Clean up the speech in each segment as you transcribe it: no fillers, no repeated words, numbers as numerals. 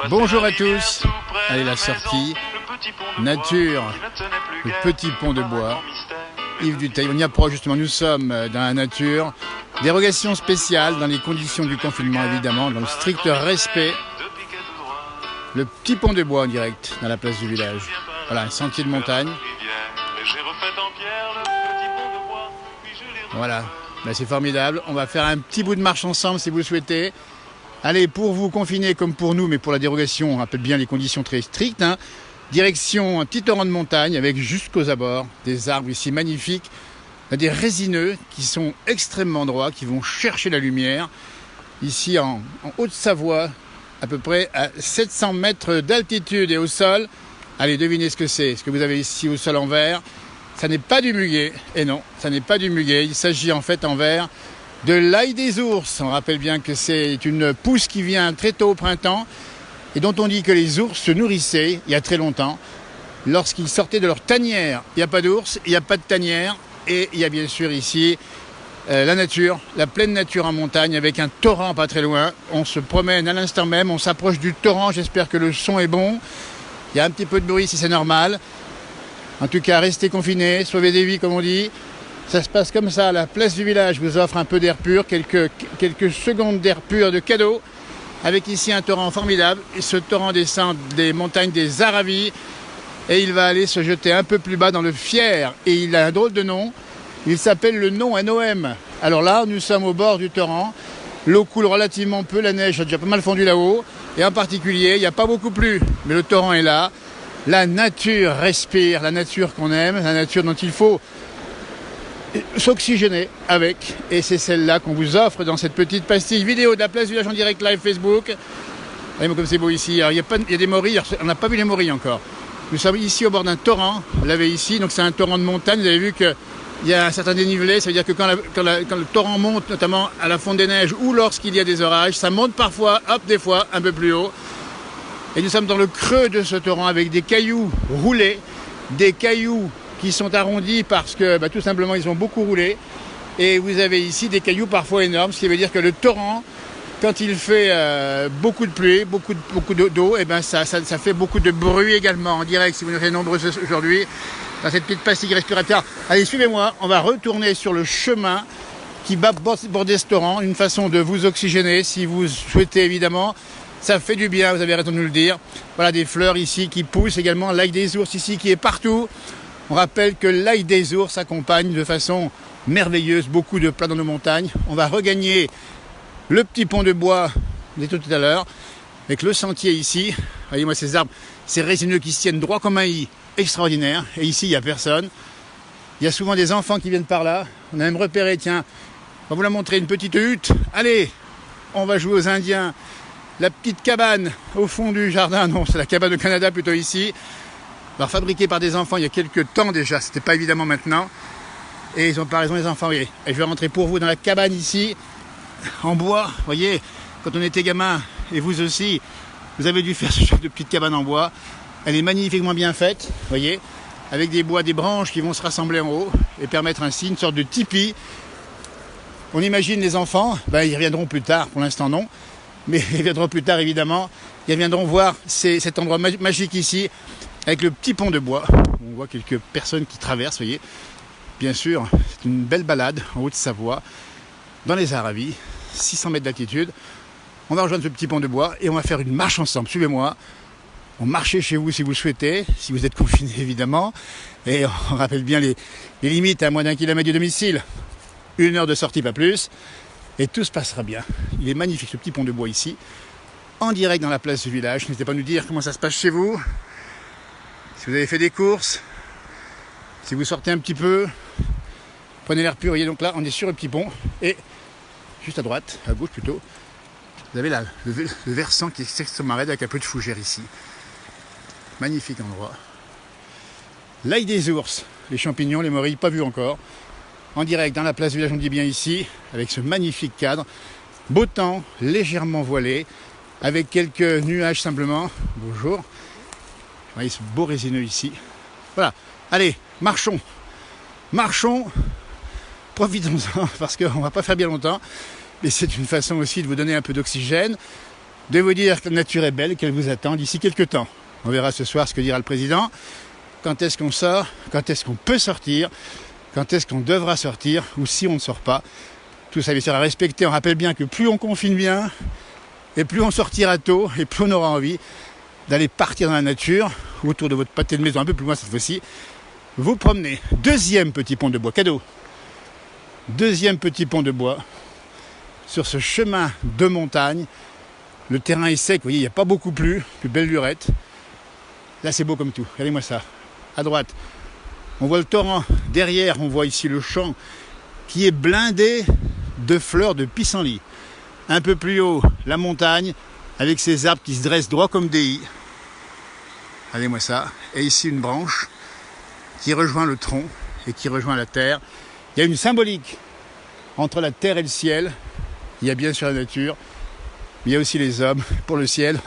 Bonjour à tous. Allez, la sortie. Nature, le petit pont de bois. Yves Duteil, on y approche justement. Nous sommes dans la nature. Dérogation spéciale dans les conditions du confinement, évidemment, dans le strict respect. Le petit pont de bois en direct dans la place du village. Voilà, un sentier de montagne. Voilà, ben, c'est formidable. On va faire un petit bout de marche ensemble si vous le souhaitez. Allez, pour vous confiner comme pour nous, mais pour la dérogation, on rappelle bien les conditions très strictes. Direction un petit torrent de montagne avec jusqu'aux abords des arbres ici magnifiques. Il y a des résineux qui sont extrêmement droits, qui vont chercher la lumière. Ici en Haute-Savoie, à peu près à 700 mètres d'altitude et au sol. Allez, devinez ce que c'est. Ce que vous avez ici au sol en vert, ça n'est pas du muguet. Et non, ça n'est pas du muguet. Il s'agit en fait en vert de l'ail des ours. On rappelle bien que c'est une pousse qui vient très tôt au printemps et dont on dit que les ours se nourrissaient il y a très longtemps. Lorsqu'ils sortaient de leur tanière, il n'y a pas d'ours, il n'y a pas de tanière et il y a bien sûr ici la nature, la pleine nature en montagne avec un torrent pas très loin. On se promène à l'instant même, on s'approche du torrent, j'espère que le son est bon. Il y a un petit peu de bruit si c'est normal. En tout cas, restez confinés, sauvez des vies comme on dit. Ça se passe comme ça, la place du village vous offre un peu d'air pur, quelques secondes d'air pur de cadeau, avec ici un torrent formidable. Et ce torrent descend des montagnes des Aravis et il va aller se jeter un peu plus bas dans le Fier. Et il a un drôle de nom, il s'appelle le NOM. Alors là, nous sommes au bord du torrent, l'eau coule relativement peu, la neige a déjà pas mal fondu là-haut, et en particulier, il n'y a pas beaucoup plu, mais le torrent est là. La nature respire, la nature qu'on aime, la nature dont il faut s'oxygéner avec, et c'est celle-là qu'on vous offre dans cette petite pastille vidéo de la place du village en direct live Facebook. Regardez comme c'est beau ici. Alors, il y a des morilles, on n'a pas vu les morilles encore. Nous sommes ici au bord d'un torrent, vous l'avez ici, donc c'est un torrent de montagne. Vous avez vu qu'il y a un certain dénivelé, ça veut dire que quand le torrent monte, notamment à la fonte des neiges ou lorsqu'il y a des orages, ça monte parfois, hop, des fois un peu plus haut. Et nous sommes dans le creux de ce torrent avec des cailloux roulés, des cailloux qui sont arrondis parce que tout simplement ils ont beaucoup roulé. Et vous avez ici des cailloux parfois énormes, ce qui veut dire que le torrent, quand il fait beaucoup de pluie, beaucoup d'eau, et ça fait beaucoup de bruit également en direct si vous êtes nombreux aujourd'hui dans cette petite pastille respiratoire. Allez, suivez-moi, on va retourner sur le chemin qui va border ce torrent, une façon de vous oxygéner si vous souhaitez évidemment. Ça fait du bien, vous avez raison de nous le dire. Voilà des fleurs ici qui poussent également, l'ail des ours ici qui est partout. On rappelle que l'ail des ours accompagne de façon merveilleuse beaucoup de plats dans nos montagnes. On va regagner le petit pont de bois de tout à l'heure avec le sentier ici. Voyez-moi ces arbres, ces résineux qui se tiennent droit comme un i, extraordinaire. Et ici, il n'y a personne. Il y a souvent des enfants qui viennent par là. On a même repéré, tiens, on va vous la montrer, une petite hutte. Allez, on va jouer aux Indiens. La petite cabane au fond du jardin, non, c'est la cabane au Canada plutôt ici. Alors fabriquée par des enfants il y a quelques temps déjà, c'était pas évidemment maintenant. Et ils n'ont pas raison les enfants, voyez. Et je vais rentrer pour vous dans la cabane ici, en bois, voyez. Quand on était gamin, et vous aussi, vous avez dû faire ce genre de petite cabane en bois. Elle est magnifiquement bien faite, voyez, avec des bois, des branches qui vont se rassembler en haut et permettre ainsi une sorte de tipi. On imagine les enfants, ils reviendront plus tard, pour l'instant non. Mais ils viendront plus tard évidemment, ils viendront voir cet endroit magique ici, avec le petit pont de bois. On voit quelques personnes qui traversent, voyez. Bien sûr, c'est une belle balade en Haute-Savoie, dans les Aravis, 600 mètres d'altitude. On va rejoindre ce petit pont de bois et on va faire une marche ensemble, suivez-moi. On marche chez vous si vous le souhaitez, si vous êtes confiné évidemment. Et on rappelle bien les limites à moins d'1 kilomètre du domicile. 1 heure de sortie, pas plus. Et tout se passera bien. Il est magnifique ce petit pont de bois ici, en direct dans la place du village. N'hésitez pas à nous dire comment ça se passe chez vous. Si vous avez fait des courses, si vous sortez un petit peu, prenez l'air pur. Voyez, donc là, on est sur le petit pont. Et juste à droite, à gauche plutôt, vous avez là le versant qui est extrêmement raide avec un peu de fougère ici. Magnifique endroit. L'ail des ours, les champignons, les morilles, pas vus encore. En direct dans la place du village, on dit bien ici, avec ce magnifique cadre. Beau temps, légèrement voilé, avec quelques nuages simplement. Bonjour. Vous voyez ce beau résineux ici. Voilà, allez, marchons. Marchons, profitons-en, parce qu'on ne va pas faire bien longtemps. Mais c'est une façon aussi de vous donner un peu d'oxygène, de vous dire que la nature est belle, qu'elle vous attend d'ici quelques temps. On verra ce soir ce que dira le président. Quand est-ce qu'on sort? Quand est-ce qu'on peut sortir? Quand est-ce qu'on devra sortir? Ou si on ne sort pas? Tout ça, bien sûr, à respecter. On rappelle bien que plus on confine bien, et plus on sortira tôt, et plus on aura envie d'aller partir dans la nature, autour de votre pâté de maison, un peu plus loin cette fois-ci, vous promener. Deuxième petit pont de bois, cadeau. Deuxième petit pont de bois, sur ce chemin de montagne. Le terrain est sec, vous voyez, il n'y a pas beaucoup plus belle lurette. Là, c'est beau comme tout. Regardez-moi ça. À droite, on voit le torrent. Derrière, on voit ici le champ qui est blindé de fleurs de pissenlit. Un peu plus haut, la montagne, avec ses arbres qui se dressent droit comme des i. Regardez-moi ça. Et ici, une branche qui rejoint le tronc et qui rejoint la terre. Il y a une symbolique entre la terre et le ciel. Il y a bien sûr la nature, mais il y a aussi les hommes. Pour le ciel,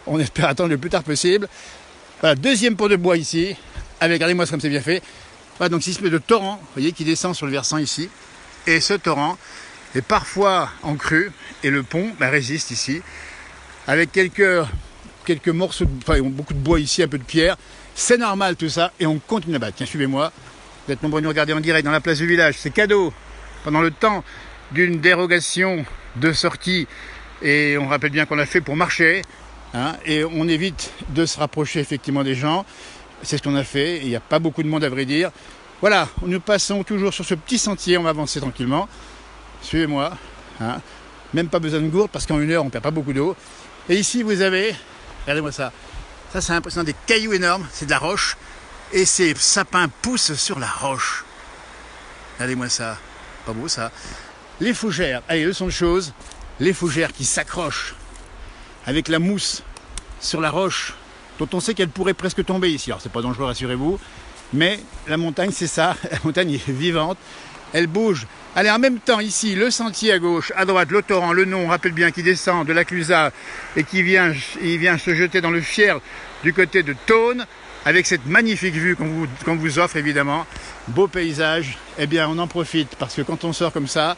on espère attendre le plus tard possible. Voilà, deuxième pont de bois ici, avec, regardez-moi comme c'est bien fait. Voilà, donc c'est une espèce de torrent, vous voyez, qui descend sur le versant ici. Et ce torrent est parfois en crue, et le pont résiste ici, avec quelques morceaux, enfin beaucoup de bois ici, un peu de pierre. C'est normal tout ça, et on continue là-bas. Tiens, suivez-moi. Vous êtes nombreux à nous regarder en direct dans la place du village. C'est cadeau. Pendant le temps d'une dérogation de sortie, et on rappelle bien qu'on l'a fait pour marcher, hein, et on évite de se rapprocher effectivement des gens. C'est ce qu'on a fait. Il n'y a pas beaucoup de monde à vrai dire. Voilà, nous passons toujours sur ce petit sentier. On va avancer tranquillement. Suivez-moi. Hein. Même pas besoin de gourde parce qu'en 1 heure, on ne perd pas beaucoup d'eau. Et ici, vous avez, regardez-moi ça. Ça, c'est impressionnant, des cailloux énormes. C'est de la roche. Et ces sapins poussent sur la roche. Regardez-moi ça. Pas beau ça. Les fougères. Allez, leçon de choses. Les fougères qui s'accrochent avec la mousse sur la roche, dont on sait qu'elle pourrait presque tomber ici. Alors, c'est pas dangereux, rassurez-vous. Mais la montagne, c'est ça. La montagne est vivante. Elle bouge. Allez, en même temps, ici, le sentier à gauche, à droite, le torrent, le nom, on rappelle bien, qui descend de la Clusaz et qui vient se jeter dans le Fier du côté de Thônes, avec cette magnifique vue qu'on vous offre, évidemment. Beau paysage. Eh bien, on en profite, parce que quand on sort comme ça,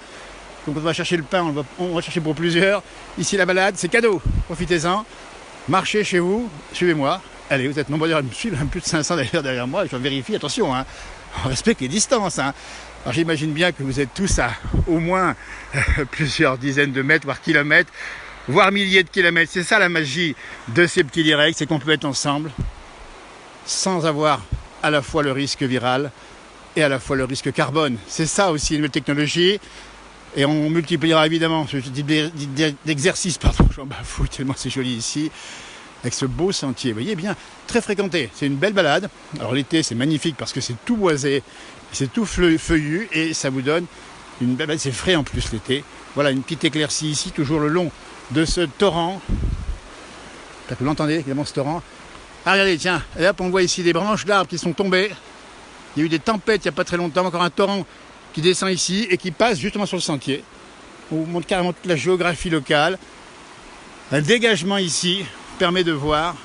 donc on va chercher le pain, on va chercher pour plusieurs. Ici, la balade, c'est cadeau. Profitez-en. Marchez chez vous. Suivez-moi. Allez, vous êtes nombreux à me suivre, plus de 500 d'ailleurs derrière moi. Je vérifie, attention, hein. On respecte les distances. Hein. Alors j'imagine bien que vous êtes tous à au moins plusieurs dizaines de mètres, voire kilomètres, voire milliers de kilomètres. C'est ça la magie de ces petits directs, c'est qu'on peut être ensemble sans avoir à la fois le risque viral et à la fois le risque carbone. C'est ça aussi une nouvelle technologie. Et on multipliera évidemment ce type d'exercice, pardon, je m'en bafouille tellement c'est joli ici, avec ce beau sentier, vous voyez bien, très fréquenté. C'est une belle balade. Alors l'été c'est magnifique parce que c'est tout boisé, c'est tout feuillu et ça vous donne une belle balade, c'est frais en plus l'été. Voilà une petite éclaircie ici, toujours le long de ce torrent. Vous l'entendez évidemment ce torrent. Ah regardez, tiens, et hop on voit ici des branches d'arbres qui sont tombées. Il y a eu des tempêtes il n'y a pas très longtemps, encore un torrent qui descend ici et qui passe justement sur le sentier. On vous montre carrément toute la géographie locale. Un dégagement ici permet de voir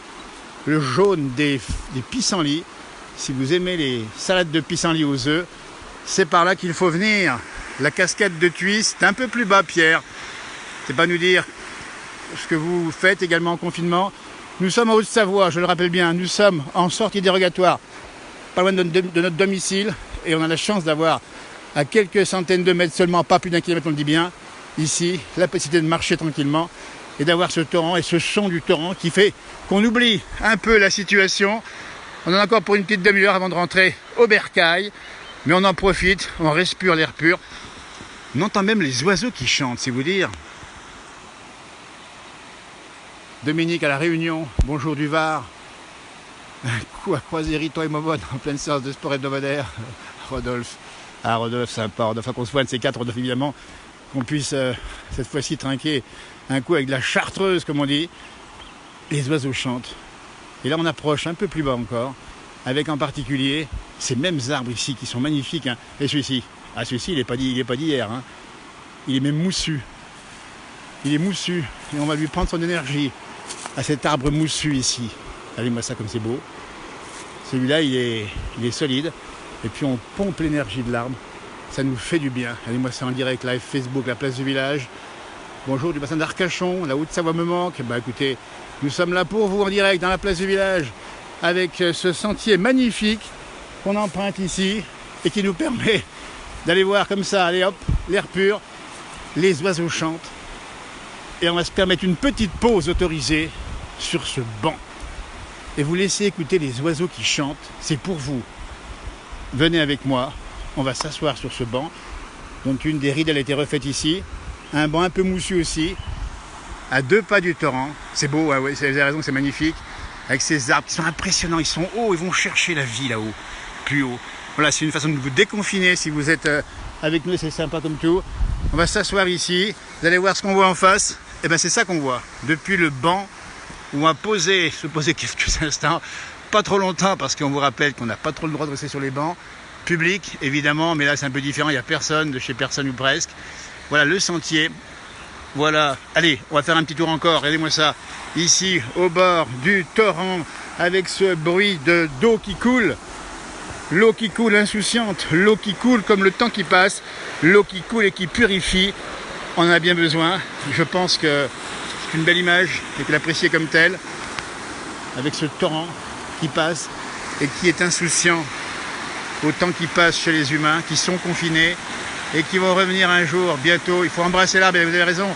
le jaune des pissenlits. Si vous aimez les salades de pissenlits aux œufs, c'est par là qu'il faut venir. La cascade de Thuis, c'est un peu plus bas, Pierre. C'est pas nous dire ce que vous faites également en confinement. Nous sommes en Haute-Savoie, je le rappelle bien. Nous sommes en sortie dérogatoire, pas loin de notre domicile. Et on a la chance d'avoir à quelques centaines de mètres seulement, pas plus d'1 kilomètre, on le dit bien, ici, la possibilité de marcher tranquillement et d'avoir ce torrent et ce son du torrent qui fait qu'on oublie un peu la situation. On en a encore pour une petite demi-heure avant de rentrer au bercail, mais on en profite, on respire l'air pur. On entend même les oiseaux qui chantent, c'est vous dire. Dominique à la Réunion, bonjour du Var. Un coup à croiser Riton et Momone en pleine séance de sport hebdomadaire. Rodolphe. Ah, Rodolphe, sympa. Rodolphe, qu'on se voit un de ces quatre, Rodolphe, évidemment, qu'on puisse cette fois-ci trinquer un coup avec de la chartreuse, comme on dit. Les oiseaux chantent. Et là, on approche un peu plus bas encore, avec en particulier ces mêmes arbres ici qui sont magnifiques. Hein. Et celui-ci, ah, celui-ci, il n'est pas d'hier. Hein. Il est même moussu. Il est moussu. Et on va lui prendre son énergie à cet arbre moussu ici. Regardez-moi ça comme c'est beau. Celui-là, il est solide. Et puis on pompe l'énergie de l'arbre. Ça nous fait du bien. Regardez-moi ça en direct live Facebook, la place du village. Bonjour du bassin d'Arcachon, la Haute-Savoie me manque. Bah écoutez, nous sommes là pour vous en direct dans la place du village avec ce sentier magnifique qu'on emprunte ici et qui nous permet d'aller voir comme ça, allez hop, l'air pur, les oiseaux chantent. Et on va se permettre une petite pause autorisée sur ce banc. Et vous laissez écouter les oiseaux qui chantent, c'est pour vous. Venez avec moi, on va s'asseoir sur ce banc, dont une des rides elle a été refaite ici. Un banc un peu moussu aussi, à 2 pas du torrent. C'est beau, ouais, vous avez raison, c'est magnifique. Avec ces arbres qui sont impressionnants, ils sont hauts, ils vont chercher la vie là-haut, plus haut. Voilà, c'est une façon de vous déconfiner si vous êtes avec nous, c'est sympa comme tout. On va s'asseoir ici, vous allez voir ce qu'on voit en face. Et bien c'est ça qu'on voit, depuis le banc où on va se poser quelques instants, pas trop longtemps parce qu'on vous rappelle qu'on n'a pas trop le droit de rester sur les bancs, publics évidemment, mais là c'est un peu différent, il n'y a personne, de chez personne ou presque. Voilà le sentier, voilà, allez, on va faire un petit tour encore, regardez-moi ça, ici au bord du torrent, avec ce bruit d'eau qui coule. L'eau qui coule insouciante, l'eau qui coule comme le temps qui passe, l'eau qui coule et qui purifie. On en a bien besoin. Je pense que c'est une belle image et que l'apprécier comme telle, avec ce torrent qui passe et qui est insouciant au temps qui passe chez les humains, qui sont confinés et qui vont revenir un jour, bientôt. Il faut embrasser l'arbre, et vous avez raison.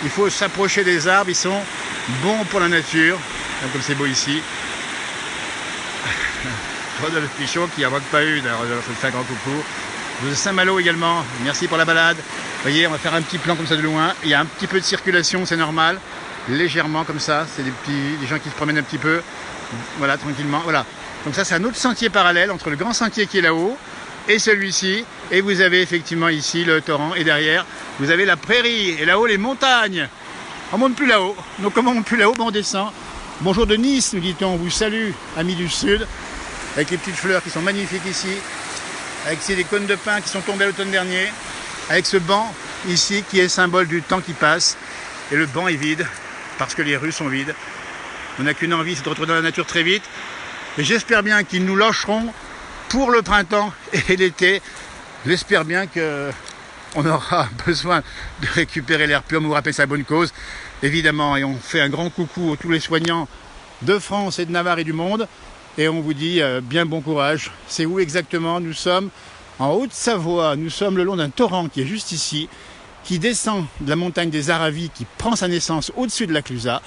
Il faut s'approcher des arbres, ils sont bons pour la nature, comme c'est beau ici. Rodolphe Pichot qui n'en manque pas une, Rodolphe, je fais un grand coucou. Vous de Saint-Malo également, merci pour la balade. Vous voyez, on va faire un petit plan comme ça de loin. Il y a un petit peu de circulation, c'est normal. Légèrement comme ça, c'est des gens qui se promènent un petit peu. Voilà, tranquillement. Voilà. Donc ça, c'est un autre sentier parallèle entre le grand sentier qui est là-haut et celui-ci. Et vous avez effectivement ici le torrent. Et derrière, vous avez la prairie. Et là-haut, les montagnes. On ne monte plus là-haut. Donc comment on monte plus là-haut? On descend. Bonjour de Nice, nous dit-on. On vous salue, amis du Sud. Avec les petites fleurs qui sont magnifiques ici. Avec ces des cônes de pin qui sont tombés l'automne dernier. Avec ce banc ici qui est symbole du temps qui passe. Et le banc est vide parce que les rues sont vides. On n'a qu'une envie, c'est de retrouver dans la nature très vite. Et j'espère bien qu'ils nous lâcheront pour le printemps et l'été. J'espère bien qu'on aura besoin de récupérer l'air pur. On vous rappelle sa bonne cause, évidemment. Et on fait un grand coucou à tous les soignants de France et de Navarre et du monde. Et on vous dit bien bon courage. C'est où exactement? Nous sommes en Haute-Savoie. Nous sommes le long d'un torrent qui est juste ici, qui descend de la montagne des Aravis, qui prend sa naissance au-dessus de la Clusaz.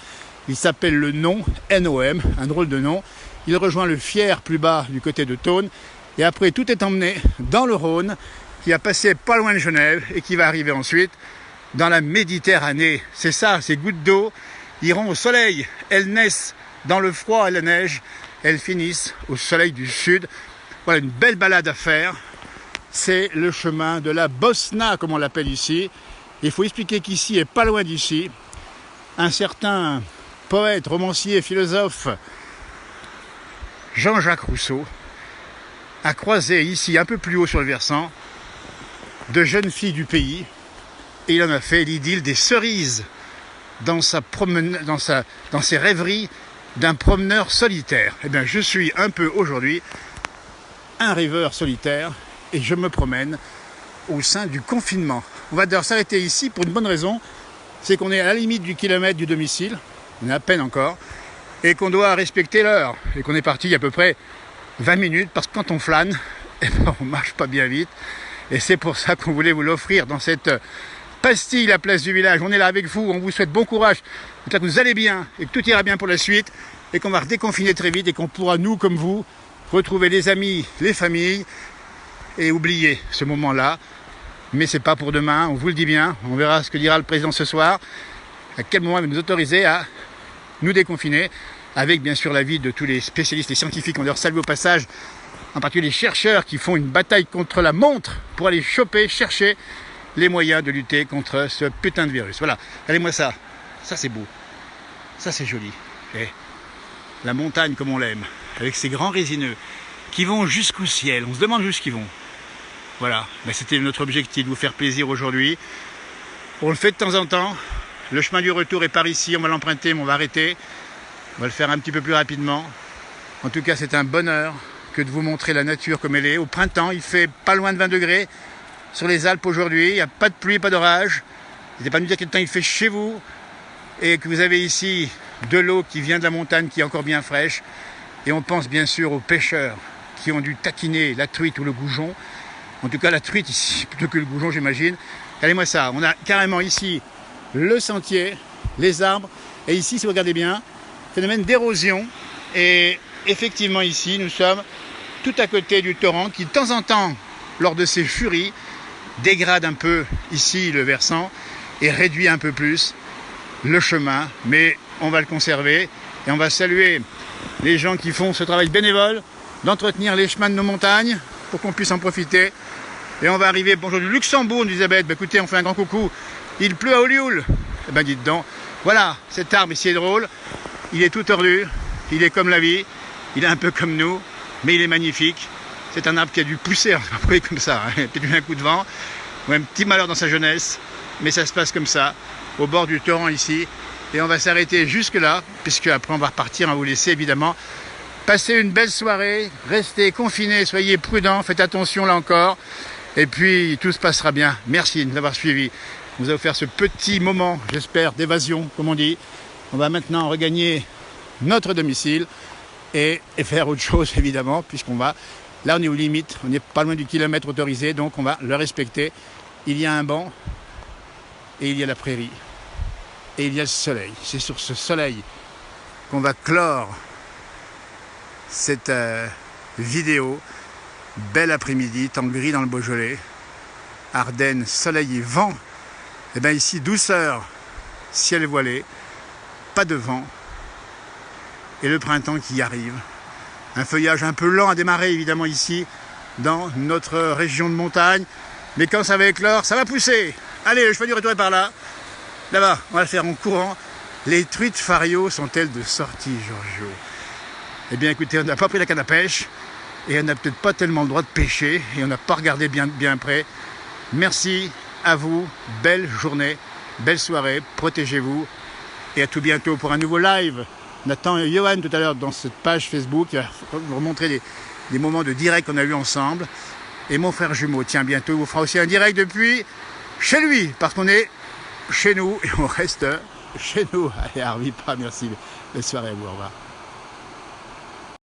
Il s'appelle le Nom, N-O-M, un drôle de nom. Il rejoint le Fier plus bas du côté de Thônes. Et après, tout est emmené dans le Rhône, qui a passé pas loin de Genève et qui va arriver ensuite dans la Méditerranée. C'est ça, ces gouttes d'eau iront au soleil. Elles naissent dans le froid et la neige. Elles finissent au soleil du sud. Voilà une belle balade à faire. C'est le chemin de la Bosna, comme on l'appelle ici. Il faut expliquer qu'ici, et pas loin d'ici, un certain poète, romancier, philosophe, Jean-Jacques Rousseau, a croisé ici, un peu plus haut sur le versant, de jeunes filles du pays. Et il en a fait l'idylle des cerises dans ses rêveries d'un promeneur solitaire. Eh bien, je suis un peu aujourd'hui un rêveur solitaire et je me promène au sein du confinement. On va d'ailleurs s'arrêter ici pour une bonne raison, c'est qu'on est à la limite du kilomètre du domicile, on est à peine encore, et qu'on doit respecter l'heure, et qu'on est parti il y a à peu près 20 minutes, parce que quand on flâne, eh ben, on marche pas bien vite, et c'est pour ça qu'on voulait vous l'offrir dans cette pastille, la place du village. On est là avec vous, on vous souhaite bon courage, j'espère que vous allez bien, et que tout ira bien pour la suite, et qu'on va redéconfiner très vite, et qu'on pourra, nous comme vous, retrouver les amis, les familles, et oublier ce moment-là. Mais c'est pas pour demain, on vous le dit bien, on verra ce que dira le président ce soir, à quel moment il va nous autoriser à nous déconfiner, avec bien sûr l'avis de tous les spécialistes, les scientifiques. On leur salue au passage, en particulier les chercheurs qui font une bataille contre la montre pour aller chercher les moyens de lutter contre ce putain de virus. Voilà, regardez-moi ça, ça c'est beau, ça c'est joli. Et la montagne comme on l'aime, avec ces grands résineux qui vont jusqu'au ciel, on se demande jusqu'où ils vont. Voilà, ben, c'était notre objectif, de vous faire plaisir aujourd'hui. On le fait de temps en temps. Le chemin du retour est par ici, on va l'emprunter, mais on va arrêter. On va le faire un petit peu plus rapidement. En tout cas, c'est un bonheur que de vous montrer la nature comme elle est. Au printemps, il fait pas loin de 20 degrés sur les Alpes aujourd'hui. Il n'y a pas de pluie, pas d'orage. N'hésitez pas à nous dire quel temps il fait chez vous et que vous avez ici de l'eau qui vient de la montagne qui est encore bien fraîche. Et on pense bien sûr aux pêcheurs qui ont dû taquiner la truite ou le goujon. En tout cas la truite ici plutôt que le goujon j'imagine. Regardez-moi ça, on a carrément ici le sentier, les arbres. Et ici si vous regardez bien, phénomène d'érosion. Et effectivement ici nous sommes tout à côté du torrent qui de temps en temps, lors de ses furies, dégrade un peu ici le versant et réduit un peu plus le chemin. Mais on va le conserver et on va saluer les gens qui font ce travail bénévole d'entretenir les chemins de nos montagnes pour qu'on puisse en profiter. Et on va arriver, bonjour du Luxembourg, nous dit Elisabeth. Ben, écoutez, on fait un grand coucou. Il pleut à Olioul. Eh ben dites donc, voilà, cet arbre ici est drôle. Il est tout tordu, il est comme la vie, il est un peu comme nous, mais il est magnifique. C'est un arbre qui a dû pousser, on va pas comme ça, hein. Peut-être eu un coup de vent, ou un petit malheur dans sa jeunesse, mais ça se passe comme ça, au bord du torrent ici. Et on va s'arrêter jusque là, puisque après on va repartir, on va vous laisser évidemment. Passez une belle soirée, restez confinés, soyez prudents, faites attention là encore. Et puis tout se passera bien. Merci de nous avoir suivis. On vous a offert ce petit moment, j'espère, d'évasion, comme on dit. On va maintenant regagner notre domicile et faire autre chose évidemment, puisqu'on va... Là on est aux limites, on n'est pas loin du kilomètre autorisé, donc on va le respecter. Il y a un banc et il y a la prairie. Et il y a le soleil. C'est sur ce soleil qu'on va clore cette vidéo. Bel après-midi, temps gris dans le Beaujolais. Ardennes, soleil et vent. Et bien ici, douceur, ciel voilé, pas de vent. Et le printemps qui arrive. Un feuillage un peu lent à démarrer évidemment ici, dans notre région de montagne. Mais quand ça va éclore, ça va pousser. Allez, le cheval du retour est par là. Là-bas, on va le faire en courant. Les truites Fario sont-elles de sortie, Giorgio? Eh bien, écoutez, on n'a pas pris la canne à pêche et on n'a peut-être pas tellement le droit de pêcher et on n'a pas regardé bien près. Merci à vous, belle journée, belle soirée, protégez-vous et à tout bientôt pour un nouveau live. On attend Johan tout à l'heure dans cette page Facebook, il va vous remontrer des moments de direct qu'on a eu ensemble. Et mon frère jumeau, tiens, bientôt, il vous fera aussi un direct depuis chez lui, parce qu'on est chez nous et on reste chez nous. Allez, Harvey, pas merci. Belle soirée à vous, au revoir.